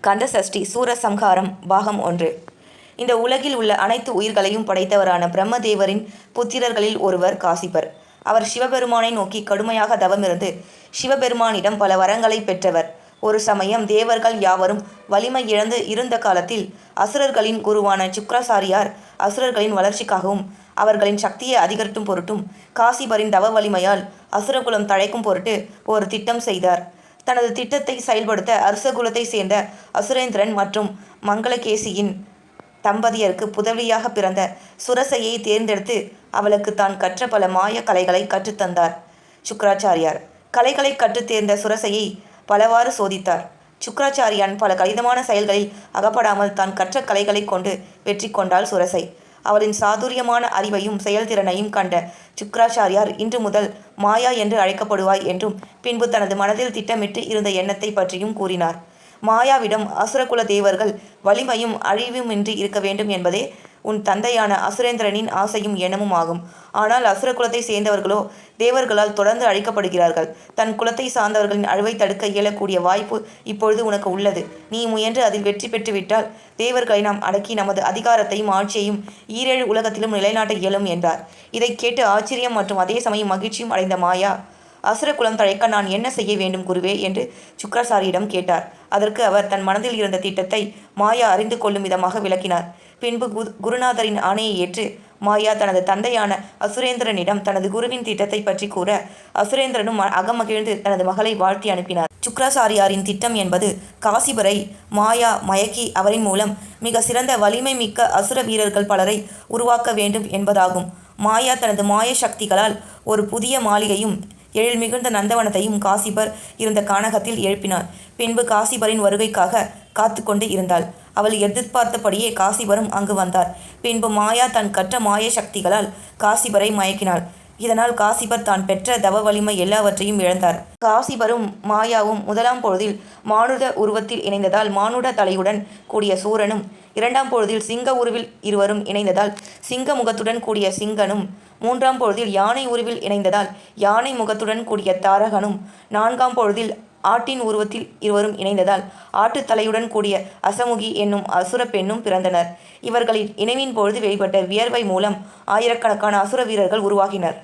கந்தசஷ்டி சூரசம்ஹாரம் பாகம் 1. இந்த உலகில் உள்ள அனைத்து உயிர்களையும் படைத்தவரான பிரம்மதேவரின் புத்திரர்களில் ஒருவர் காசிபர். அவர் சிவபெருமானை நோக்கி கடுமையாக தவமிருந்து சிவபெருமானிடம் பல வரங்களை பெற்றவர். ஒரு சமயம் தேவர்கள் யாவரும் வலிமை இழந்து இருந்த காலத்தில் அசுரர்களின் குருவான சுக்கிராசாரியார் அசுரர்களின் வளர்ச்சிக்காகவும் அவர்களின் சக்தியை அதிகரிக்கும் பொருட்டும் காசிபரின் தவ வலிமையால் அசுரகுலம் தழைக்கும் பொருட்டு ஒரு திட்டம் செய்தார். தனது திட்டத்தை செயல்படுத்த அரசகுலத்தை சேர்ந்த அசுரேந்திரன் மற்றும் மங்களகேசியின் தம்பதியருக்கு புதவியாக பிறந்த சுரசையை தேர்ந்தெடுத்து அவளுக்கு தான் கற்ற பல மாய கலைகளை கற்றுத்தந்தார் சுக்கிராச்சாரியார். கலைகளை கற்றுத் தேர்ந்த சுரசையை பலவாறு சோதித்தார். சுக்கிராச்சாரியான் பல கடினமான செயல்களில் அகப்படாமல் தான் கற்ற கலைகளை கொண்டு வெற்றி கொண்டாள் சுரசை. அவளின் சாதுரியமான அறிவையும் செயல்திறனையும் கண்ட சுக்கிராச்சாரியார் இன்று முதல் மாயா என்று அழைக்கப்படுவாய் என்றும் பின்பு தனது மனதில் திட்டமிட்டு இருந்த எண்ணத்தை பற்றியும் கூறினார். மாயாவிடம் அசுரகுல தேவர்கள் வலிமையும் அழிவுமின்றி இருக்க வேண்டும் என்பதே உன் தந்தையான அசுரேந்திரனின் ஆசையும் எண்ணமும் ஆகும். ஆனால் அசுரகுலத்தை சேர்ந்தவர்களோ தேவர்களால் தொடர்ந்து அழிக்கப்படுகிறார்கள். தன் குலத்தை சார்ந்தவர்களின் அழிவை தடுக்க இயலக்கூடிய வாய்ப்பு இப்பொழுது உனக்கு உள்ளது. நீ முயன்று அதில் வெற்றி பெற்றுவிட்டால் தேவர்களை நாம் அடக்கி நமது அதிகாரத்தையும் ஆட்சியையும் ஈரேழு உலகத்திலும் நிலைநாட்ட இயலும் என்றார். இதை கேட்டு ஆச்சரியம் மற்றும் அதே சமயம் மகிழ்ச்சியும் அடைந்த மாயா, அசுரகுலம் தழைக்க நான் என்ன செய்ய வேண்டும் குருவே என்று சுக்கிராச்சாரியிடம் கேட்டார். அதற்கு அவர் தன் மனதில் இருந்த திட்டத்தை மாயா அறிந்து கொள்ளும் விதமாக விளக்கினார். பின்பு குருநாதரின் ஆணையை ஏற்று மாயா தனது தந்தையான அசுரேந்திரனிடம் தனது குருவின் திட்டத்தை பற்றி கூற அசுரேந்திரனும் அகமகிழ்ந்து தனது மகளை வாழ்த்தி அனுப்பினார். சுக்கிராச்சாரியாரின் திட்டம் என்பது காசிபரை மாயா மயக்கி அவரின் மூலம் மிக சிறந்த வலிமை மிக்க அசுர வீரர்கள் பலரை உருவாக்க வேண்டும் என்பதாகும். மாயா தனது மாய சக்திகளால் ஒரு புதிய மாளிகையும் எழில் மிகுந்த நந்தவனத்தையும் காசிபர் இருந்த கானகத்தில் எழுப்பினார். பின்பு காசிபரின் வருகைக்காக காத்து கொண்டு இருந்தாள். அவள் எதிர்பார்த்தபடியே காசிபரும் அங்கு வந்தார். பின்பு மாயா தன் கற்ற மாய சக்திகளால் காசிபரை மயக்கினாள். இதனால் காசிபர் தான் பெற்ற தவ வலிமை எல்லாவற்றையும் இழந்தார். காசிபரும் மாயாவும் முதலாம் பொழுதில் மானுட உருவத்தில் இணைந்ததால் மானுட தலையுடன் கூடிய சூரனும், இரண்டாம் பொழுதில் சிங்க உருவில் இருவரும் இணைந்ததால் சிங்க முகத்துடன் கூடிய சிங்கனும், மூன்றாம் பொழுதில் யானை உருவில் இணைந்ததால் யானை முகத்துடன் கூடிய தாரகனும், நான்காம் பொழுதில் ஆட்டின் உருவத்தில் இருவரும் இணைந்ததால் ஆட்டுத் தலையுடன் கூடிய அசமுகி என்னும் அசுர பெண்ணும் பிறந்தனர். இவர்களின் இணைவின் பொழுது வெளிப்பட்ட வியர்வை மூலம் ஆயிரக்கணக்கான அசுர வீரர்கள் உருவாகினர்.